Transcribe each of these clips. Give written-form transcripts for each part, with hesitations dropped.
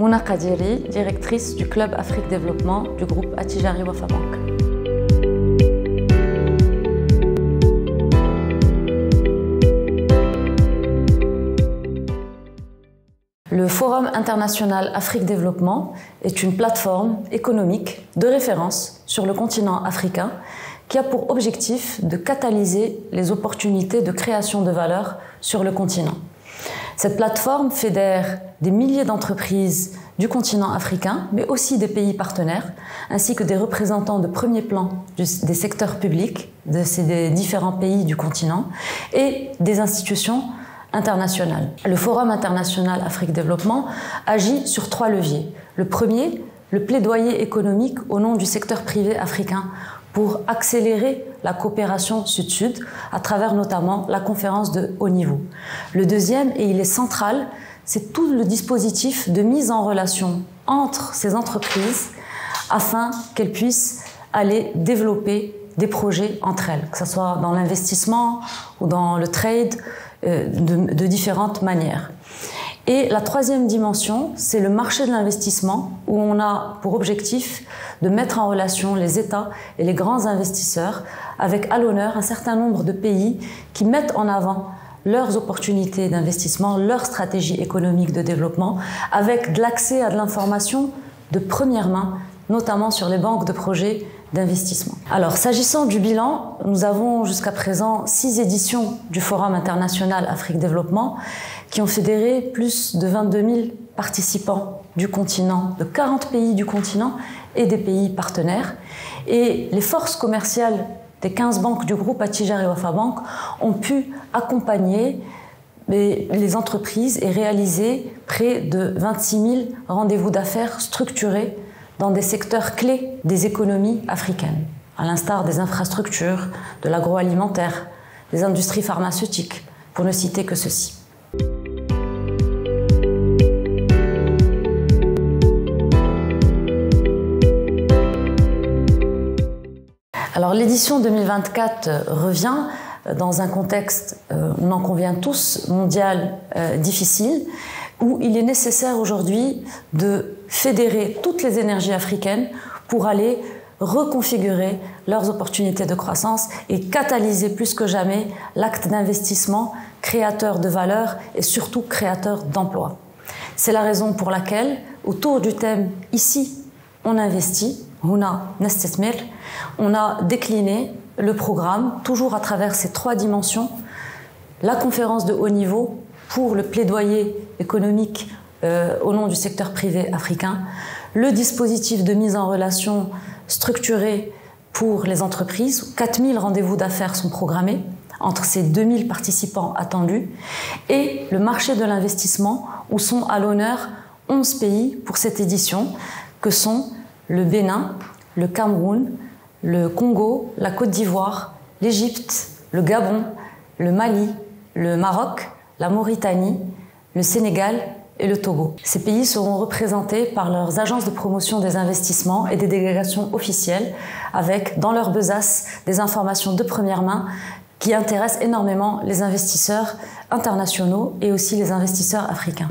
Mouna Qadiri, directrice du Club Afrique Développement du groupe Attijari Wafa Bank. Le Forum international Afrique Développement est une plateforme économique de référence sur le continent africain qui a pour objectif de catalyser les opportunités de création de valeur sur le continent. Cette plateforme fédère des milliers d'entreprises du continent africain, mais aussi des pays partenaires, ainsi que des représentants de premier plan des secteurs publics de ces différents pays du continent et des institutions internationales. Le Forum international Afrique Développement agit sur 3 leviers. Le premier, le plaidoyer économique au nom du secteur privé africain pour accélérer la coopération sud-sud à travers notamment la conférence de haut niveau. Le deuxième, et il est central, c'est tout le dispositif de mise en relation entre ces entreprises afin qu'elles puissent aller développer des projets entre elles, que ce soit dans l'investissement ou dans le trade, de différentes manières. Et la troisième dimension, c'est le marché de l'investissement, où on a pour objectif de mettre en relation les États et les grands investisseurs, avec à l'honneur un certain nombre de pays qui mettent en avant leurs opportunités d'investissement, leur stratégie économique de développement, avec de l'accès à de l'information de première main, notamment sur les banques de projets d'investissement. Alors, s'agissant du bilan, nous avons jusqu'à présent 6 éditions du Forum international Afrique Développement qui ont fédéré plus de 22 000 participants du continent, de 40 pays du continent et des pays partenaires. Et les forces commerciales des 15 banques du groupe Attijari Wafa Bank ont pu accompagner les entreprises et réaliser près de 26 000 rendez-vous d'affaires structurés dans des secteurs clés des économies africaines, à l'instar des infrastructures, de l'agroalimentaire, des industries pharmaceutiques, pour ne citer que ceci. Alors l'édition 2024 revient dans un contexte, on en convient tous, mondial difficile, où il est nécessaire aujourd'hui de fédérer toutes les énergies africaines pour aller reconfigurer leurs opportunités de croissance et catalyser plus que jamais l'acte d'investissement créateur de valeur et surtout créateur d'emplois. C'est la raison pour laquelle, autour du thème « Ici, on investit », Huna Nestesmir, on a décliné le programme, toujours à travers ces 3 dimensions, la conférence de haut niveau pour le plaidoyer économique au nom du secteur privé africain, le dispositif de mise en relation structuré pour les entreprises, 4000 rendez-vous d'affaires sont programmés entre ces 2000 participants attendus, et le marché de l'investissement où sont à l'honneur 11 pays pour cette édition, que sont le Bénin, le Cameroun, le Congo, la Côte d'Ivoire, l'Égypte, le Gabon, le Mali, le Maroc, la Mauritanie, le Sénégal et le Togo. Ces pays seront représentés par leurs agences de promotion des investissements et des délégations officielles avec, dans leur besace, des informations de première main qui intéressent énormément les investisseurs internationaux et aussi les investisseurs africains.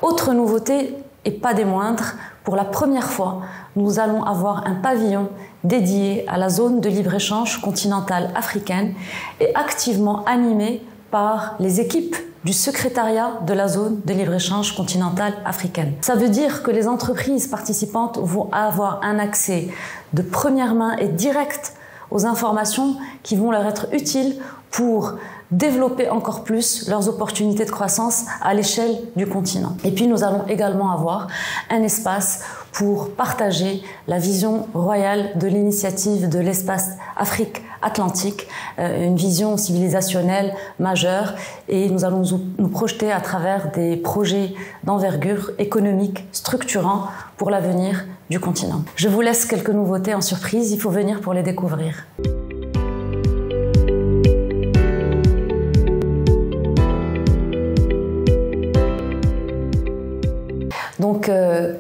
Autre nouveauté, et pas des moindres, pour la première fois, nous allons avoir un pavillon dédié à la zone de libre-échange continentale africaine et activement animé par les équipes du secrétariat de la zone de libre-échange continentale africaine. Ça veut dire que les entreprises participantes vont avoir un accès de première main et direct aux informations qui vont leur être utiles pour développer encore plus leurs opportunités de croissance à l'échelle du continent. Et puis nous allons également avoir un espace pour partager la vision royale de l'initiative de l'espace Afrique-Atlantique, une vision civilisationnelle majeure, et nous allons nous projeter à travers des projets d'envergure économique structurants pour l'avenir du continent. Je vous laisse quelques nouveautés en surprise, il faut venir pour les découvrir. Donc,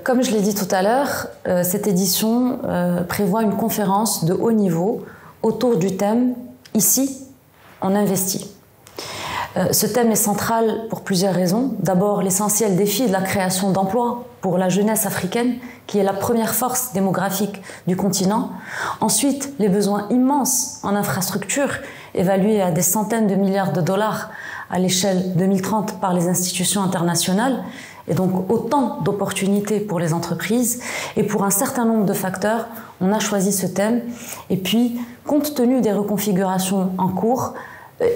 comme je l'ai dit tout à l'heure, cette édition prévoit une conférence de haut niveau autour du thème Ici, on investit. Ce thème est central pour plusieurs raisons. D'abord, l'essentiel défi de la création d'emplois pour la jeunesse africaine, qui est la première force démographique du continent. Ensuite, les besoins immenses en infrastructures, évalués à des centaines de milliards de dollars à l'échelle 2030 par les institutions internationales, et donc autant d'opportunités pour les entreprises. Et pour un certain nombre de facteurs, on a choisi ce thème. Et puis, compte tenu des reconfigurations en cours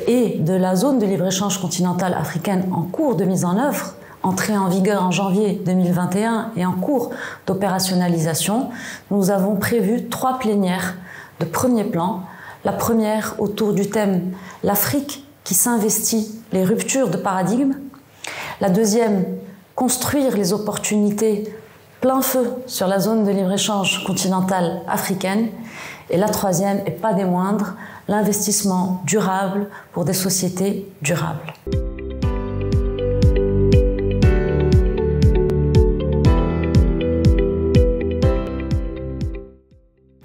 et de la zone de libre-échange continentale africaine en cours de mise en œuvre, entrée en vigueur en janvier 2021 et en cours d'opérationnalisation, nous avons prévu 3 plénières de premier plan. La première autour du thème « L'Afrique qui s'investit, les ruptures de paradigme ». La deuxième, construire les opportunités plein feu sur la zone de libre-échange continentale africaine. Et la troisième, et pas des moindres, l'investissement durable pour des sociétés durables.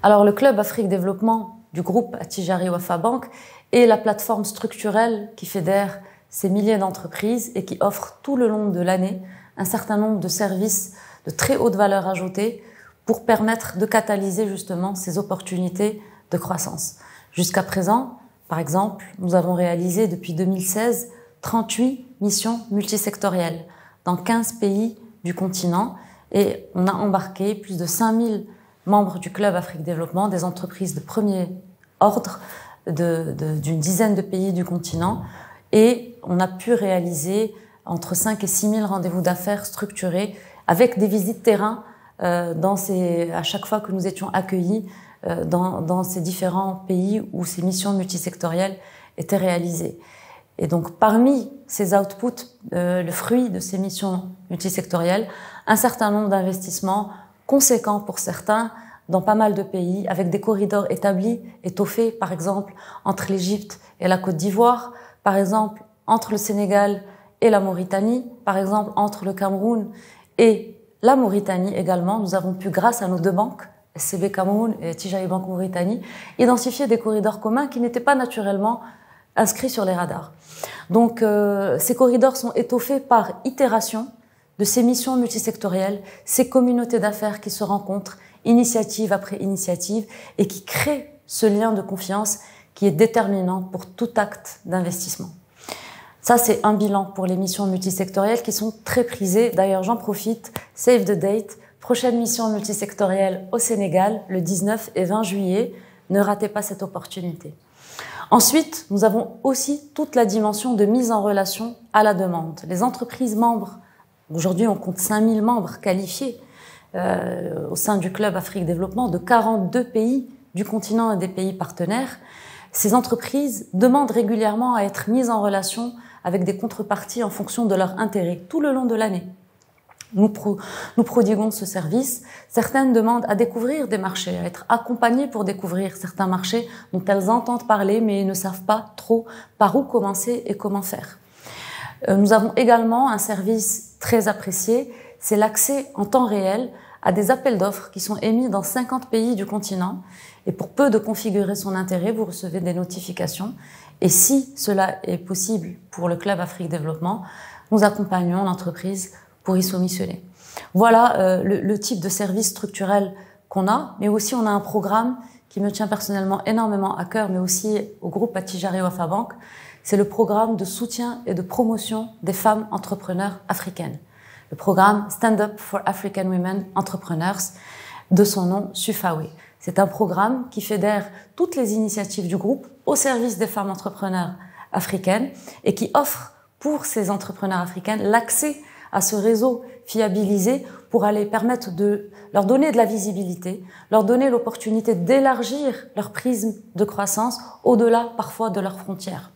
Alors le Club Afrique Développement du groupe Attijari Wafa Bank est la plateforme structurelle qui fédère ces milliers d'entreprises et qui offre tout le long de l'année un certain nombre de services de très haute valeur ajoutée pour permettre de catalyser justement ces opportunités de croissance. Jusqu'à présent, par exemple, nous avons réalisé depuis 2016 38 missions multisectorielles dans 15 pays du continent et on a embarqué plus de 5000 membres du Club Afrique Développement, des entreprises de premier ordre d'une dizaine de pays du continent, et on a pu réaliser entre 5 et 6 000 rendez-vous d'affaires structurés avec des visites terrain à chaque fois que nous étions accueillis dans ces différents pays où ces missions multisectorielles étaient réalisées. Et donc, parmi ces outputs, le fruit de ces missions multisectorielles, un certain nombre d'investissements conséquents pour certains dans pas mal de pays, avec des corridors établis, étoffés, par exemple, entre l'Égypte et la Côte d'Ivoire, par exemple, entre le Sénégal et la Mauritanie, par exemple, entre le Cameroun et la Mauritanie également. Nous avons pu, grâce à nos 2 banques, SCB Cameroun et Attijari Bank Mauritanie, identifier des corridors communs qui n'étaient pas naturellement inscrits sur les radars. Donc, ces corridors sont étoffés par itération de ces missions multisectorielles, ces communautés d'affaires qui se rencontrent, initiative après initiative, et qui créent ce lien de confiance qui est déterminant pour tout acte d'investissement. Ça, c'est un bilan pour les missions multisectorielles qui sont très prisées. D'ailleurs, j'en profite, save the date, prochaine mission multisectorielle au Sénégal, le 19 et 20 juillet. Ne ratez pas cette opportunité. Ensuite, nous avons aussi toute la dimension de mise en relation à la demande. Les entreprises membres, aujourd'hui on compte 5000 membres qualifiés au sein du Club Afrique Développement de 42 pays du continent et des pays partenaires. Ces entreprises demandent régulièrement à être mises en relation avec des contreparties en fonction de leur intérêt tout le long de l'année. Nous prodiguons ce service. Certaines demandent à découvrir des marchés, à être accompagnées pour découvrir certains marchés dont elles entendent parler mais ne savent pas trop par où commencer et comment faire. Nous avons également un service très apprécié, c'est l'accès en temps réel à des appels d'offres qui sont émis dans 50 pays du continent. Et pour peu de configurer son intérêt, vous recevez des notifications. Et si cela est possible pour le Club Afrique Développement, nous accompagnons l'entreprise pour y soumissionner. Voilà le type de service structurel qu'on a, mais aussi on a un programme qui me tient personnellement énormément à cœur, mais aussi au groupe Attijari Wafa Bank. C'est le programme de soutien et de promotion des femmes entrepreneurs africaines. Le programme Stand Up for African Women Entrepreneurs, de son nom SUFAWE. C'est un programme qui fédère toutes les initiatives du groupe au service des femmes entrepreneurs africaines et qui offre pour ces entrepreneurs africaines l'accès à ce réseau fiabilisé pour aller permettre de leur donner de la visibilité, leur donner l'opportunité d'élargir leur prisme de croissance au-delà parfois de leurs frontières.